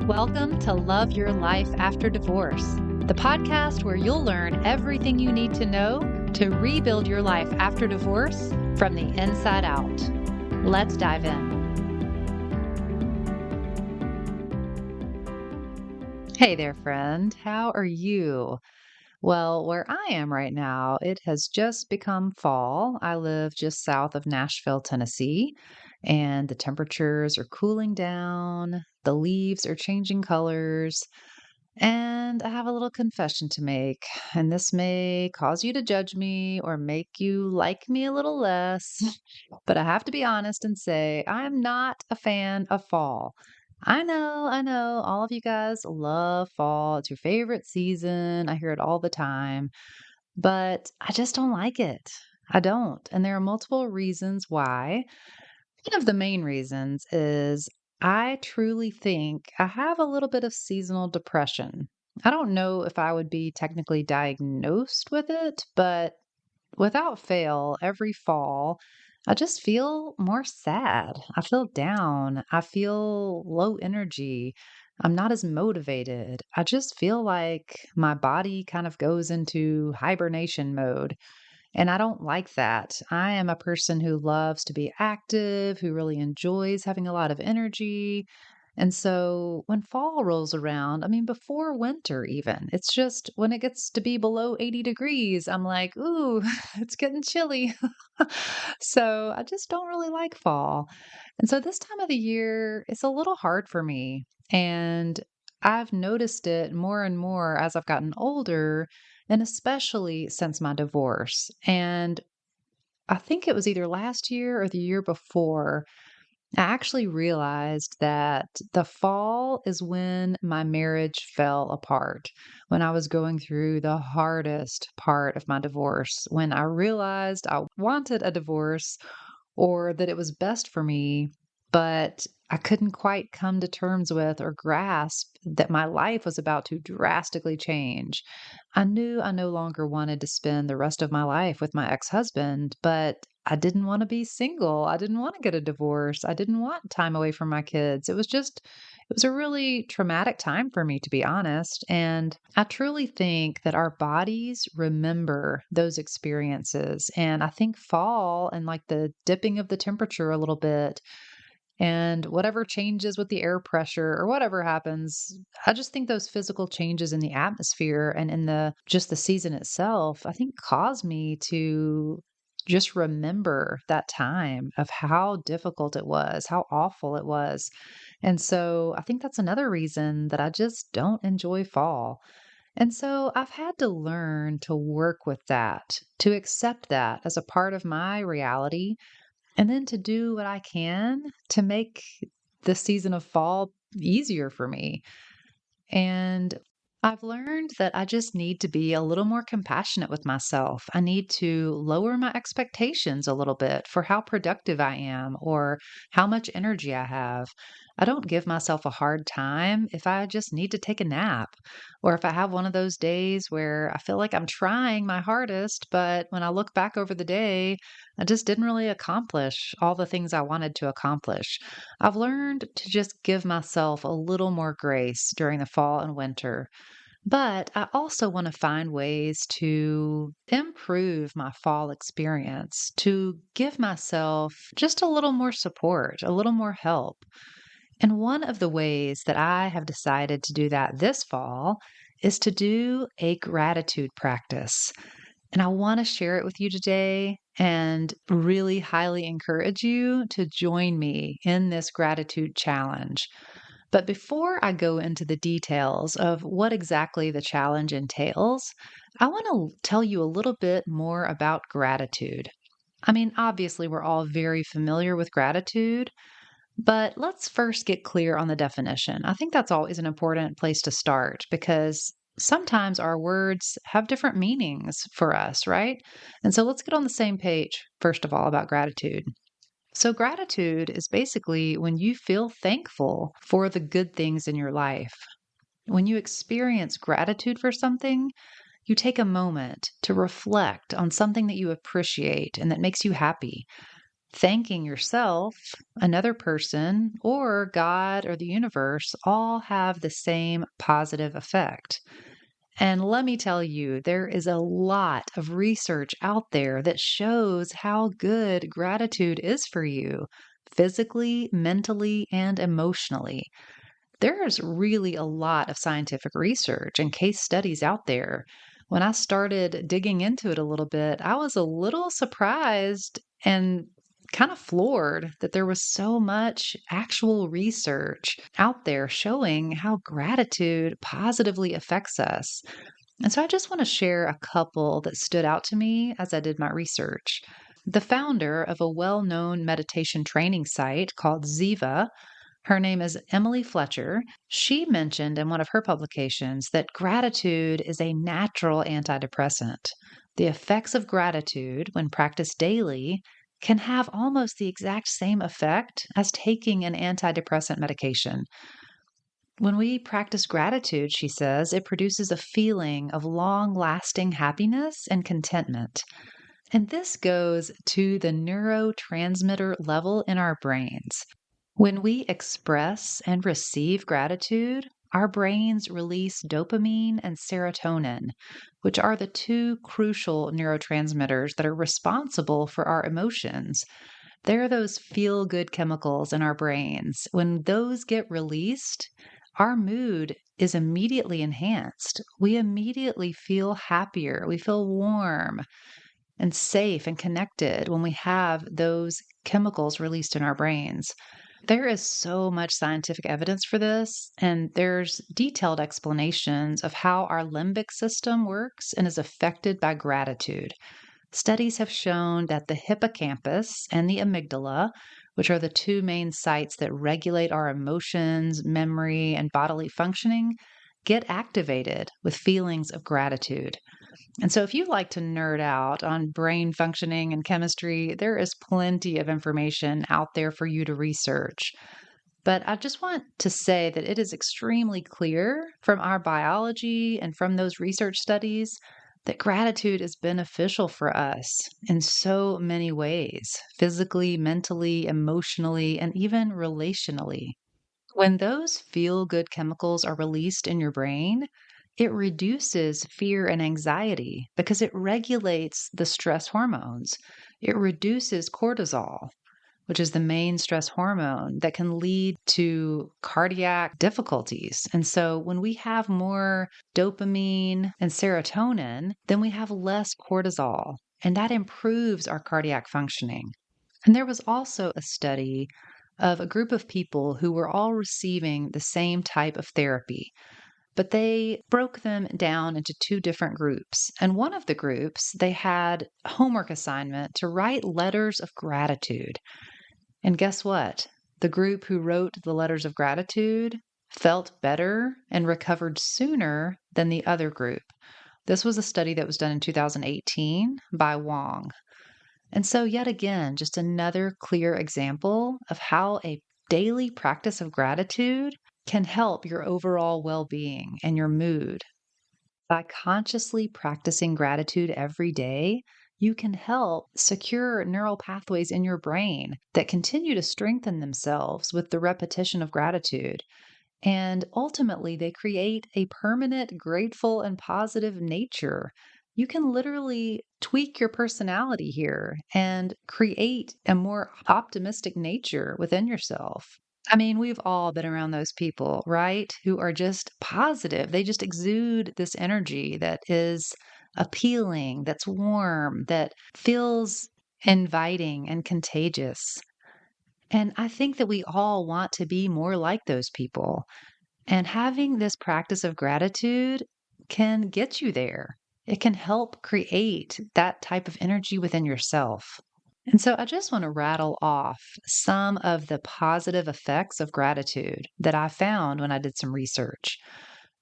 Welcome to Love Your Life After Divorce, the podcast where you'll learn everything you need to know to rebuild your life after divorce from the inside out. Let's dive in. Hey there, friend. How are you? Well, where I am right now, it has just become fall. I live just south of Nashville, Tennessee, and the temperatures are cooling down. The leaves are changing colors. And I have a little confession to make, and this may cause you to judge me or make you like me a little less. But I have to be honest and say I'm not a fan of fall. I know, all of you guys love fall. It's your favorite season. I hear it all the time, but I just don't like it. I don't. And there are multiple reasons why. One of the main reasons is I truly think I have a little bit of seasonal depression. I don't know if I would be technically diagnosed with it, but without fail, every fall, I just feel more sad. I feel down. I feel low energy. I'm not as motivated. I just feel like my body kind of goes into hibernation mode. And I don't like that. I am a person who loves to be active, who really enjoys having a lot of energy. And so when fall rolls around, I mean, before winter even, it's just when it gets to be below 80 degrees, I'm like, ooh, it's getting chilly. So I just don't really like fall. And so this time of the year, it's a little hard for me. And I've noticed it more and more as I've gotten older, and especially since my divorce. And I think it was either last year or the year before, I actually realized that the fall is when my marriage fell apart, when I was going through the hardest part of my divorce, when I realized I wanted a divorce or that it was best for me, but I couldn't quite come to terms with or grasp that my life was about to drastically change. I knew I no longer wanted to spend the rest of my life with my ex husband, but I didn't want to be single. I didn't want to get a divorce. I didn't want time away from my kids. It was a really traumatic time for me, to be honest. And I truly think that our bodies remember those experiences. And I think fall and like the dipping of the temperature a little bit and whatever changes with the air pressure or whatever happens, I just think those physical changes in the atmosphere and in the just the season itself, I think cause me to just remember that time of how difficult it was, how awful it was. And so I think that's another reason that I just don't enjoy fall. And so I've had to learn to work with that, to accept that as a part of my reality, and then to do what I can to make the season of fall easier for me. And I've learned that I just need to be a little more compassionate with myself. I need to lower my expectations a little bit for how productive I am or how much energy I have. I don't give myself a hard time if I just need to take a nap or if I have one of those days where I feel like I'm trying my hardest, but when I look back over the day, I just didn't really accomplish all the things I wanted to accomplish. I've learned to just give myself a little more grace during the fall and winter, but I also want to find ways to improve my fall experience, to give myself just a little more support, a little more help. And one of the ways that I have decided to do that this fall is to do a gratitude practice. And I want to share it with you today and really highly encourage you to join me in this gratitude challenge. But before I go into the details of what exactly the challenge entails, I want to tell you a little bit more about gratitude. I mean, obviously, we're all very familiar with gratitude, but let's first get clear on the definition. I think that's always an important place to start because sometimes our words have different meanings for us, right? And so let's get on the same page, first of all, about gratitude. So, gratitude is basically when you feel thankful for the good things in your life. When you experience gratitude for something, you take a moment to reflect on something that you appreciate and that makes you happy. Thanking yourself, another person, or God or the universe all have the same positive effect. And let me tell you, there is a lot of research out there that shows how good gratitude is for you, physically, mentally, and emotionally. There's really a lot of scientific research and case studies out there. When I started digging into it a little bit, I was a little surprised and kind of floored that there was so much actual research out there showing how gratitude positively affects us. And so I just want to share a couple that stood out to me as I did my research. The founder of a well known meditation training site called Ziva, her name is Emily Fletcher. She mentioned in one of her publications that gratitude is a natural antidepressant. The effects of gratitude, when practiced daily, can have almost the exact same effect as taking an antidepressant medication. When we practice gratitude, she says, it produces a feeling of long lasting happiness and contentment. And this goes to the neurotransmitter level in our brains. When we express and receive gratitude, our brains release dopamine and serotonin, which are the two crucial neurotransmitters that are responsible for our emotions. They're those feel good chemicals in our brains. When those get released, our mood is immediately enhanced. We immediately feel happier. We feel warm and safe and connected when we have those chemicals released in our brains. There is so much scientific evidence for this, and there's detailed explanations of how our limbic system works and is affected by gratitude. Studies have shown that the hippocampus and the amygdala, which are the two main sites that regulate our emotions, memory, and bodily functioning, get activated with feelings of gratitude. And so, if you like to nerd out on brain functioning and chemistry, there is plenty of information out there for you to research. But I just want to say that it is extremely clear from our biology and from those research studies that gratitude is beneficial for us in so many ways physically, mentally, emotionally, and even relationally. When those feel good chemicals are released in your brain, it reduces fear and anxiety because it regulates the stress hormones. It reduces cortisol, which is the main stress hormone that can lead to cardiac difficulties. And so when we have more dopamine and serotonin, then we have less cortisol, and that improves our cardiac functioning. And there was also a study of a group of people who were all receiving the same type of therapy, but they broke them down into two different groups. And one of the groups, they had a homework assignment to write letters of gratitude. And guess what? The group who wrote the letters of gratitude felt better and recovered sooner than the other group. This was a study that was done in 2018 by Wong. And so, yet again, just another clear example of how a daily practice of gratitude can help your overall well being and your mood. By consciously practicing gratitude every day, you can help secure neural pathways in your brain that continue to strengthen themselves with the repetition of gratitude. And ultimately, they create a permanent, grateful, and positive nature. You can literally tweak your personality here and create a more optimistic nature within yourself. I mean, we've all been around those people, right? Who are just positive. They just exude this energy that is appealing, that's warm, that feels inviting and contagious. And I think that we all want to be more like those people. And having this practice of gratitude can get you there. It can help create that type of energy within yourself. And so I just want to rattle off some of the positive effects of gratitude that I found when I did some research.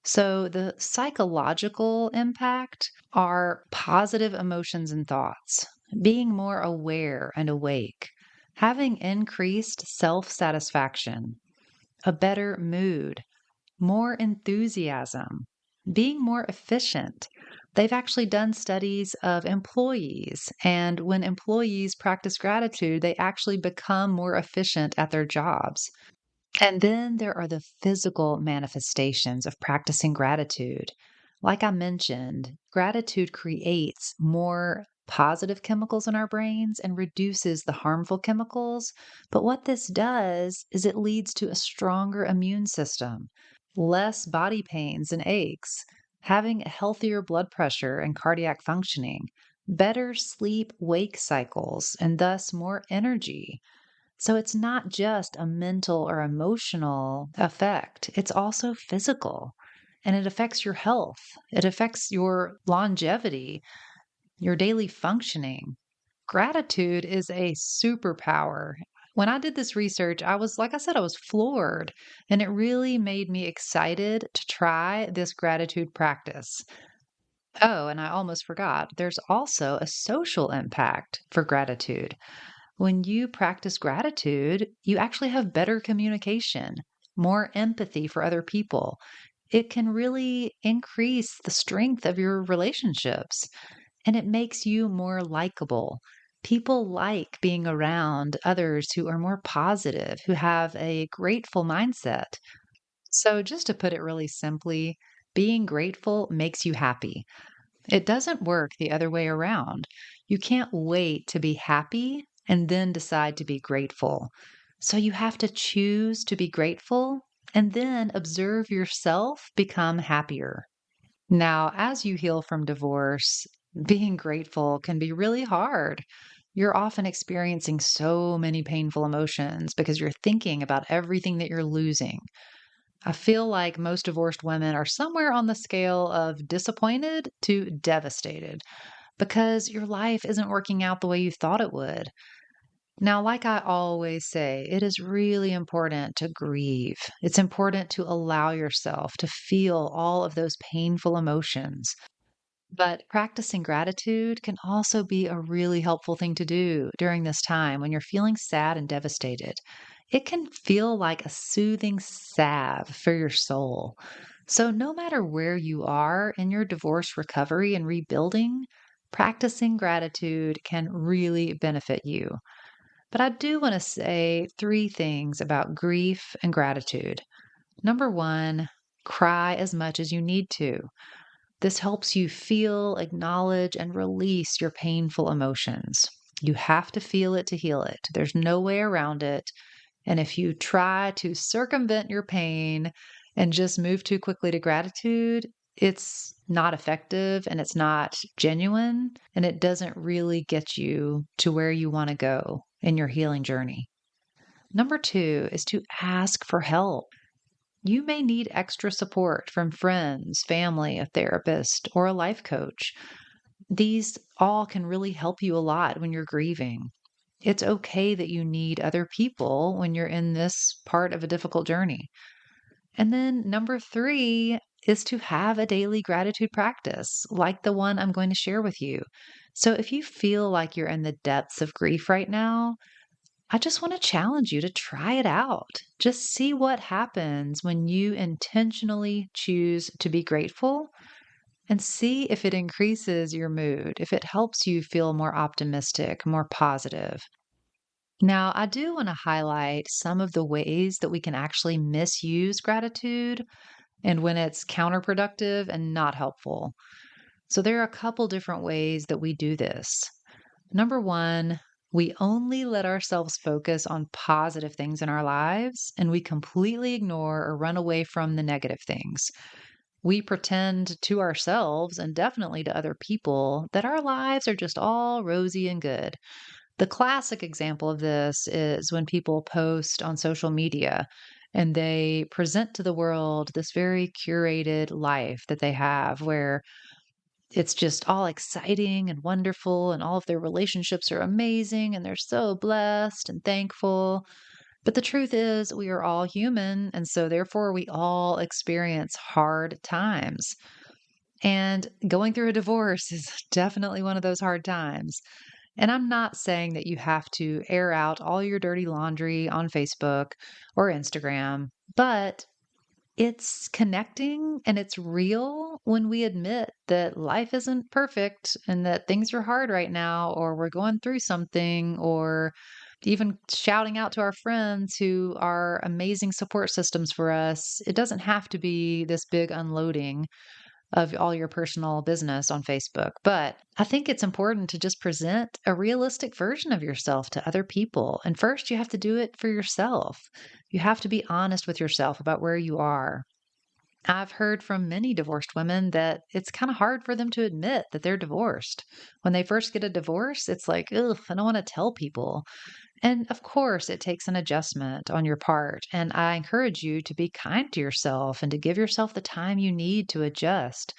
So, the psychological impact are positive emotions and thoughts, being more aware and awake, having increased self satisfaction, a better mood, more enthusiasm, being more efficient, They've actually done studies of employees, and when employees practice gratitude, they actually become more efficient at their jobs. And then there are the physical manifestations of practicing gratitude. Like I mentioned, gratitude creates more positive chemicals in our brains and reduces the harmful chemicals. But what this does is it leads to a stronger immune system, less body pains and aches, having a healthier blood pressure and cardiac functioning, better sleep wake cycles, and thus more energy. So it's not just a mental or emotional effect, it's also physical. And it affects your health, it affects your longevity, your daily functioning. Gratitude is a superpower. When I did this research, I was, like I said, I was floored, and it really made me excited to try this gratitude practice. Oh, and I almost forgot, there's also a social impact for gratitude. When you practice gratitude, you actually have better communication, more empathy for other people. It can really increase the strength of your relationships and it makes you more likable. People like being around others who are more positive, who have a grateful mindset. So, just to put it really simply, being grateful makes you happy. It doesn't work the other way around. You can't wait to be happy and then decide to be grateful. So you have to choose to be grateful and then observe yourself become happier. Now, as you heal from divorce, being grateful can be really hard. You're often experiencing so many painful emotions because you're thinking about everything that you're losing. I feel like most divorced women are somewhere on the scale of disappointed to devastated because your life isn't working out the way you thought it would. Now, like I always say, it is really important to grieve. It's important to allow yourself to feel all of those painful emotions. But practicing gratitude can also be a really helpful thing to do during this time when you're feeling sad and devastated. It can feel like a soothing salve for your soul. So, no matter where you are in your divorce recovery and rebuilding, practicing gratitude can really benefit you. But I do want to say three things about grief and gratitude. Number one, cry as much as you need to. This helps you feel, acknowledge, and release your painful emotions. You have to feel it to heal it. There's no way around it. And if you try to circumvent your pain and just move too quickly to gratitude, it's not effective and it's not genuine and it doesn't really get you to where you want to go in your healing journey. Number two is to ask for help. You may need extra support from friends, family, a therapist, or a life coach. These all can really help you a lot when you're grieving. It's okay that you need other people when you're in this part of a difficult journey. And then number three is to have a daily gratitude practice like the one I'm going to share with you. So if you feel like you're in the depths of grief right now, I just want to challenge you to try it out. Just see what happens when you intentionally choose to be grateful and see if it increases your mood, if it helps you feel more optimistic, more positive. Now, I do want to highlight some of the ways that we can actually misuse gratitude and when it's counterproductive and not helpful. So, there are a couple different ways that we do this. Number one, we only let ourselves focus on positive things in our lives and we completely ignore or run away from the negative things. We pretend to ourselves and definitely to other people that our lives are just all rosy and good. The classic example of this is when people post on social media and they present to the world this very curated life that they have where it's just all exciting and wonderful, and all of their relationships are amazing, and they're so blessed and thankful. But the truth is, we are all human, and so therefore we all experience hard times. And going through a divorce is definitely one of those hard times. And I'm not saying that you have to air out all your dirty laundry on Facebook or Instagram, but It's connecting and it's real when we admit that life isn't perfect and that things are hard right now, or we're going through something, or even shouting out to our friends who are amazing support systems for us. It doesn't have to be this big unloading of all your personal business on Facebook. But I think it's important to just present a realistic version of yourself to other people. And first, you have to do it for yourself. You have to be honest with yourself about where you are. I've heard from many divorced women that it's kind of hard for them to admit that they're divorced. When they first get a divorce, it's like, ugh, I don't want to tell people. And of course, it takes an adjustment on your part. And I encourage you to be kind to yourself and to give yourself the time you need to adjust.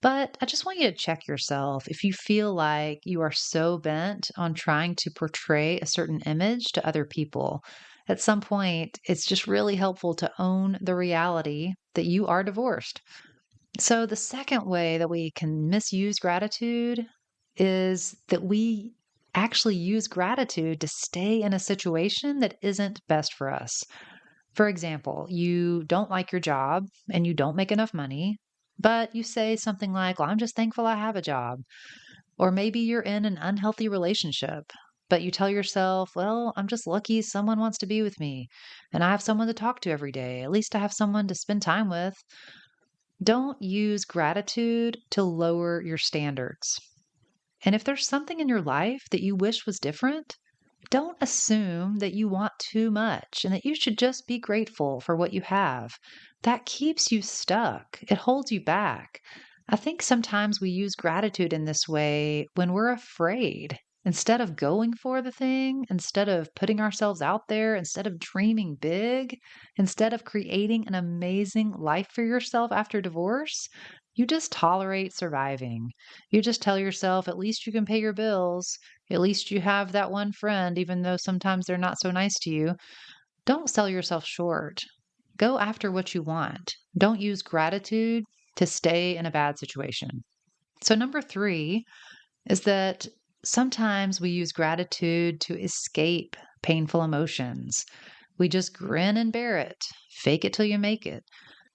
But I just want you to check yourself. If you feel like you are so bent on trying to portray a certain image to other people, at some point, it's just really helpful to own the reality that you are divorced. So, the second way that we can misuse gratitude is that we actually use gratitude to stay in a situation that isn't best for us. For example, you don't like your job and you don't make enough money, but you say something like, well, I'm just thankful I have a job. Or maybe you're in an unhealthy relationship, but you tell yourself, well, I'm just lucky someone wants to be with me and I have someone to talk to every day. At least I have someone to spend time with. Don't use gratitude to lower your standards. And if there's something in your life that you wish was different, don't assume that you want too much and that you should just be grateful for what you have. That keeps you stuck, it holds you back. I think sometimes we use gratitude in this way when we're afraid. Instead of going for the thing, instead of putting ourselves out there, instead of dreaming big, instead of creating an amazing life for yourself after divorce, you just tolerate surviving. You just tell yourself, at least you can pay your bills. At least you have that one friend, even though sometimes they're not so nice to you. Don't sell yourself short. Go after what you want. Don't use gratitude to stay in a bad situation. So, number three is that sometimes we use gratitude to escape painful emotions. We just grin and bear it, fake it till you make it.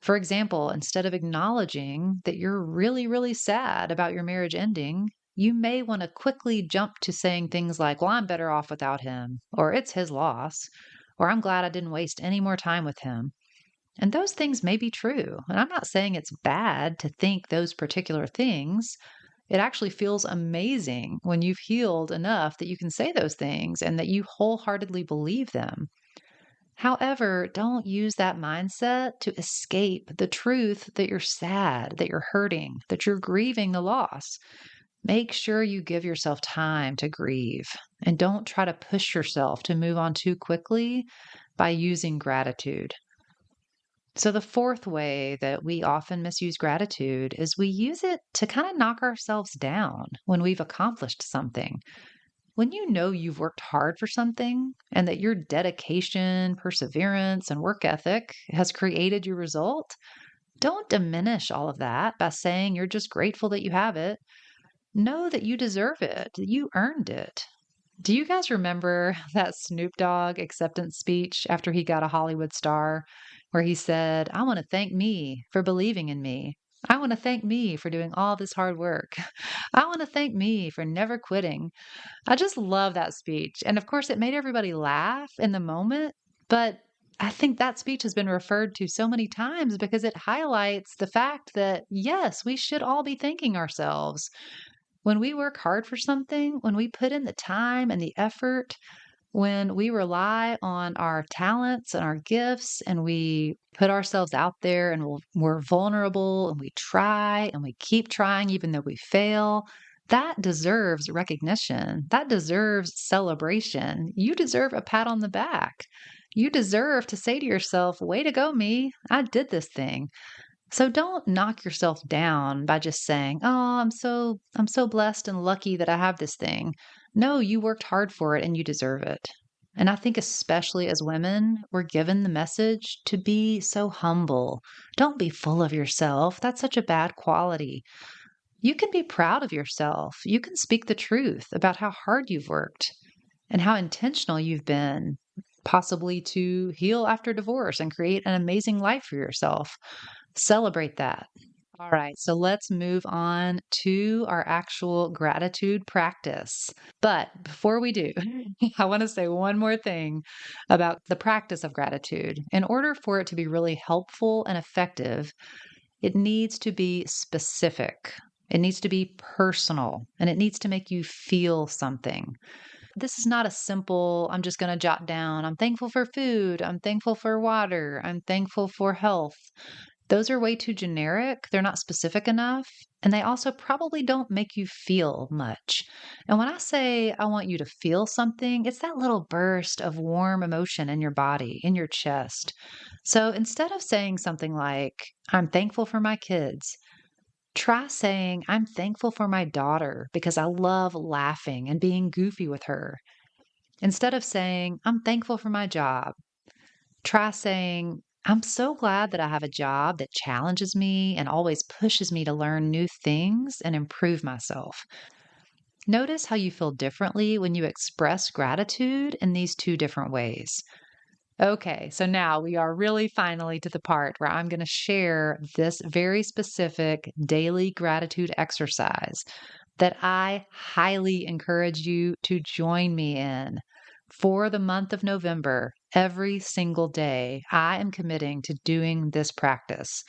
For example, instead of acknowledging that you're really, really sad about your marriage ending, you may want to quickly jump to saying things like, well, I'm better off without him, or it's his loss, or I'm glad I didn't waste any more time with him. And those things may be true. And I'm not saying it's bad to think those particular things. It actually feels amazing when you've healed enough that you can say those things and that you wholeheartedly believe them. However, don't use that mindset to escape the truth that you're sad, that you're hurting, that you're grieving the loss. Make sure you give yourself time to grieve and don't try to push yourself to move on too quickly by using gratitude. So, the fourth way that we often misuse gratitude is we use it to kind of knock ourselves down when we've accomplished something. When you know you've worked hard for something and that your dedication, perseverance, and work ethic has created your result, don't diminish all of that by saying you're just grateful that you have it. Know that you deserve it, that you earned it. Do you guys remember that Snoop Dogg acceptance speech after he got a Hollywood star, where he said, I want to thank me for believing in me. I want to thank me for doing all this hard work. I want to thank me for never quitting. I just love that speech. And of course, it made everybody laugh in the moment. But I think that speech has been referred to so many times because it highlights the fact that, yes, we should all be thanking ourselves. When we work hard for something, when we put in the time and the effort, when we rely on our talents and our gifts and we put ourselves out there and we're vulnerable and we try and we keep trying even though we fail, that deserves recognition. That deserves celebration. You deserve a pat on the back. You deserve to say to yourself, way to go, me. I did this thing. So don't knock yourself down by just saying, "Oh, I'm so blessed and lucky that I have this thing." No, you worked hard for it and you deserve it. And I think especially as women, we're given the message to be so humble. Don't be full of yourself. That's such a bad quality. You can be proud of yourself. You can speak the truth about how hard you've worked and how intentional you've been. possibly to heal after divorce and create an amazing life for yourself. Celebrate that. All right, so let's move on to our actual gratitude practice. But before we do, I want to say one more thing about the practice of gratitude. In order for it to be really helpful and effective, it needs to be specific. It needs to be personal and it needs to make you feel something. This is not a simple, I'm just going to jot down, I'm thankful for food, I'm thankful for water, I'm thankful for health. Those are way too generic. They're not specific enough. And they also probably don't make you feel much. And when I say I want you to feel something, it's that little burst of warm emotion in your body, in your chest. So instead of saying something like, I'm thankful for my kids, try saying, I'm thankful for my daughter because I love laughing and being goofy with her. Instead of saying, I'm thankful for my job, try saying, I'm so glad that I have a job that challenges me and always pushes me to learn new things and improve myself. Notice how you feel differently when you express gratitude in these two different ways. Okay, so now we are really finally to the part where I'm going to share this very specific daily gratitude exercise that I highly encourage you to join me in. For the month of November, every single day, I am committing to doing this practice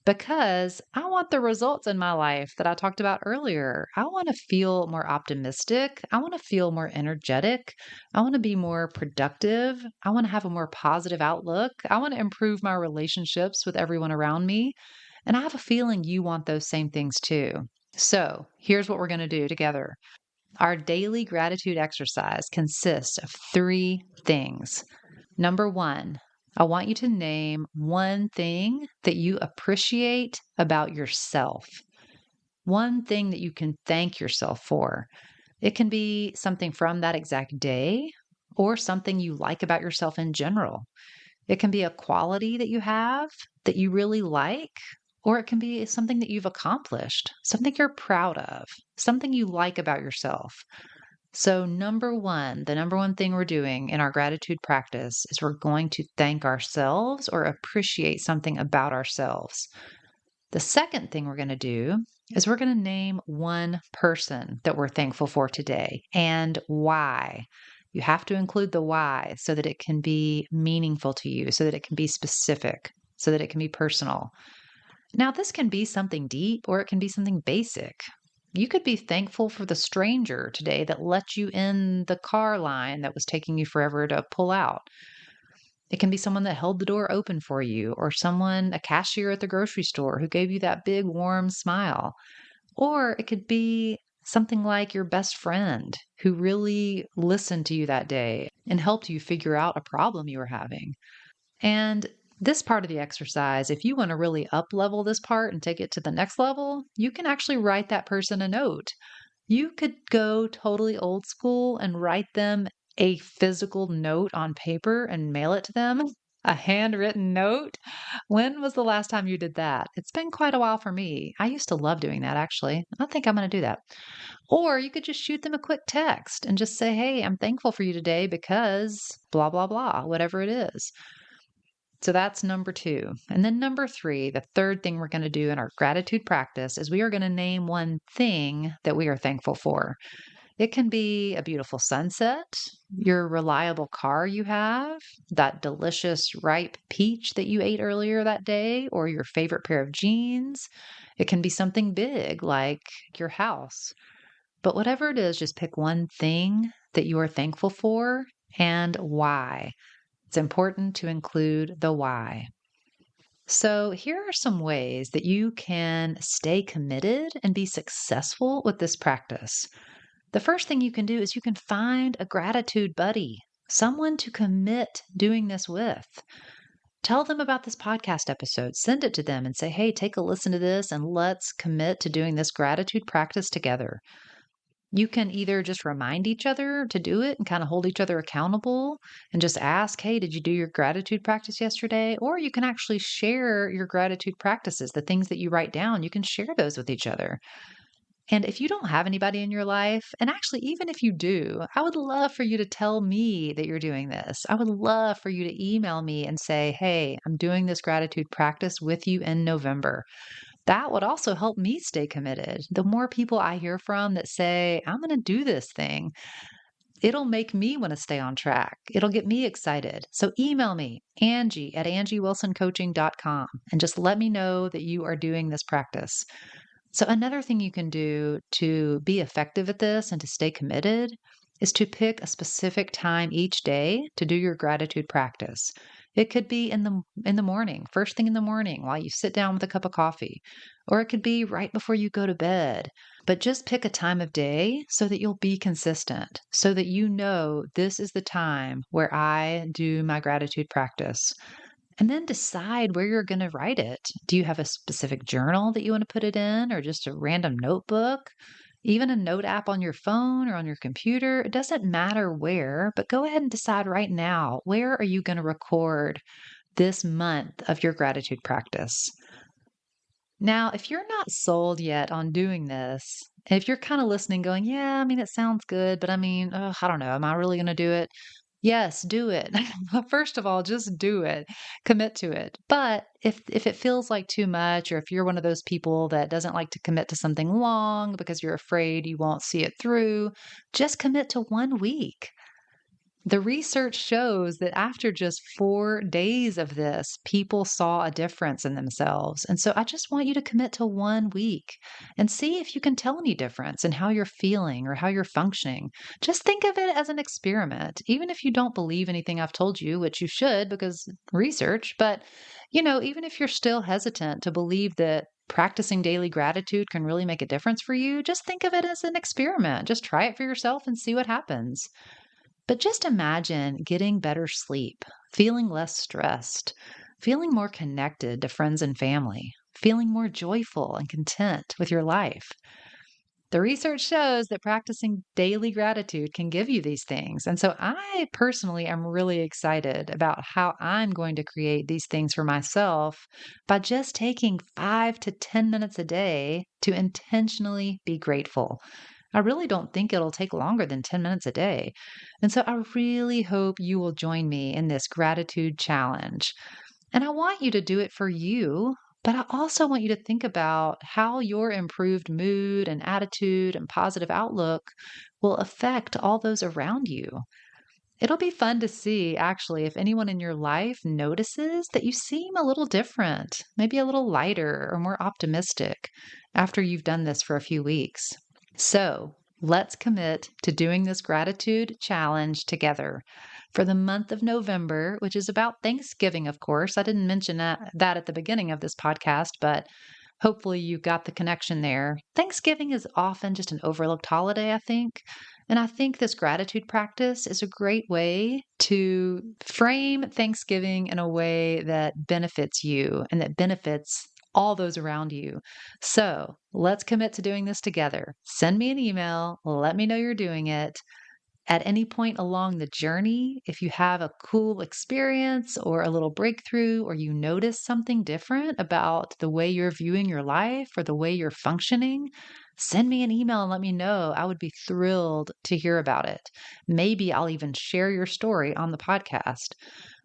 because I want the results in my life that I talked about earlier. I want to feel more optimistic. I want to feel more energetic. I want to be more productive. I want to have a more positive outlook. I want to improve my relationships with everyone around me. And I have a feeling you want those same things too. So here's what we're going to do together. Our daily gratitude exercise consists of three things. Number one, I want you to name one thing that you appreciate about yourself. One thing that you can thank yourself for. It can be something from that exact day or something you like about yourself in general. It can be a quality that you have that you really like, or it can be something that you've accomplished, something you're proud of, something you like about yourself. So, number one, the number one thing we're doing in our gratitude practice is we're going to thank ourselves or appreciate something about ourselves. The second thing we're going to do is we're going to name one person that we're thankful for today and why. You have to include the why so that it can be meaningful to you, so that it can be specific, so that it can be personal. Now, this can be something deep or it can be something basic. You could be thankful for the stranger today that let you in the car line that was taking you forever to pull out. It can be someone that held the door open for you, or someone, a cashier at the grocery store who gave you that big warm smile. Or it could be something like your best friend who really listened to you that day and helped you figure out a problem you were having. And this part of the exercise, if you want to really up level this part and take it to the next level, you can actually write that person a note. You could go totally old school and write them a physical note on paper and mail it to them. A handwritten note. When was the last time you did that? It's been quite a while for me. I used to love doing that, actually. I think I'm going to do that. Or you could just shoot them a quick text and just say, hey, I'm thankful for you today because blah, blah, blah, whatever it is. So that's number two. And then number three, the third thing we're going to do in our gratitude practice is we are going to name one thing that we are thankful for. It can be a beautiful sunset, your reliable car you have, that delicious ripe peach that you ate earlier that day, or your favorite pair of jeans. It can be something big like your house. But whatever it is, just pick one thing that you are thankful for and why. It's important to include the why. So, here are some ways that you can stay committed and be successful with this practice. The first thing you can do is you can find a gratitude buddy, someone to commit doing this with. Tell them about this podcast episode, send it to them and say, hey, take a listen to this and let's commit to doing this gratitude practice together. You can either just remind each other to do it and kind of hold each other accountable and just ask, hey, did you do your gratitude practice yesterday? Or you can actually share your gratitude practices, the things that you write down. You can share those with each other. And if you don't have anybody in your life, and actually, even if you do, I would love for you to tell me that you're doing this. I would love for you to email me and say, hey, I'm doing this gratitude practice with you in November. That would also help me stay committed. The more people I hear from that say, I'm going to do this thing, it'll make me want to stay on track. It'll get me excited. So email me, Angie at angiewilsoncoaching.com, and just let me know that you are doing this practice. So, another thing you can do to be effective at this and to stay committed is to pick a specific time each day to do your gratitude practice. It could be in the morning, first thing in the morning while you sit down with a cup of coffee, or it could be right before you go to bed. But just pick a time of day so that you'll be consistent, so that you know this is the time where I do my gratitude practice. And then decide where you're going to write it. Do you have a specific journal that you want to put it in, or just a random notebook? Even a note app on your phone or on your computer? It doesn't matter where, but go ahead and decide right now, where are you going to record this month of your gratitude practice? Now, if you're not sold yet on doing this, if you're kind of listening going, yeah, I mean, it sounds good, but I mean, I don't know, am I really going to do it? Yes, do it. First of all, just do it. Commit to it. But if it feels like too much, or if you're one of those people that doesn't like to commit to something long because you're afraid you won't see it through, just commit to 1 week. The research shows that after just 4 days of this, people saw a difference in themselves. And so I just want you to commit to 1 week and see if you can tell any difference in how you're feeling or how you're functioning. Just think of it as an experiment, even if you don't believe anything I've told you, which you should because research. But, even if you're still hesitant to believe that practicing daily gratitude can really make a difference for you, just think of it as an experiment. Just try it for yourself and see what happens. But just imagine getting better sleep, feeling less stressed, feeling more connected to friends and family, feeling more joyful and content with your life. The research shows that practicing daily gratitude can give you these things. And so I personally am really excited about how I'm going to create these things for myself by just taking 5 to 10 minutes a day to intentionally be grateful. I really don't think it'll take longer than 10 minutes a day. And so I really hope you will join me in this gratitude challenge. And I want you to do it for you, but I also want you to think about how your improved mood and attitude and positive outlook will affect all those around you. It'll be fun to see, actually, if anyone in your life notices that you seem a little different, maybe a little lighter or more optimistic after you've done this for a few weeks. So let's commit to doing this gratitude challenge together for the month of November, which is about Thanksgiving, of course. I didn't mention that at the beginning of this podcast, but hopefully you got the connection there. Thanksgiving is often just an overlooked holiday, I think. And I think this gratitude practice is a great way to frame Thanksgiving in a way that benefits you and that benefits all those around you. So let's commit to doing this together. Send me an email. Let me know you're doing it. At any point along the journey, if you have a cool experience or a little breakthrough, or you notice something different about the way you're viewing your life or the way you're functioning, send me an email and let me know. I would be thrilled to hear about it. Maybe I'll even share your story on the podcast.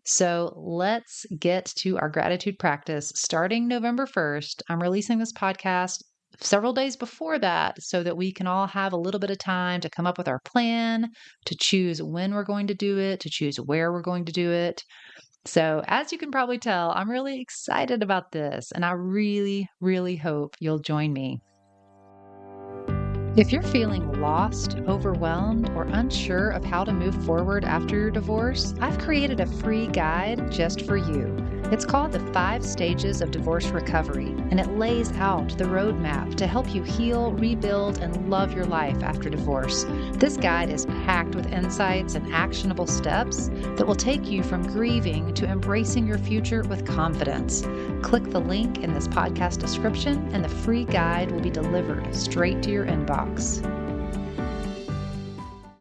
So let's get to our gratitude practice starting November 1st. I'm releasing this podcast several days before that so that we can all have a little bit of time to come up with our plan, to choose when we're going to do it, to choose where we're going to do it. So as you can probably tell, I'm really excited about this, and I really, really hope you'll join me. If you're feeling lost, overwhelmed, or unsure of how to move forward after your divorce, I've created a free guide just for you. It's called the 5 Stages of Divorce Recovery, and it lays out the roadmap to help you heal, rebuild, and love your life after divorce. This guide is packed with insights and actionable steps that will take you from grieving to embracing your future with confidence. Click the link in this podcast description, and the free guide will be delivered straight to your inbox.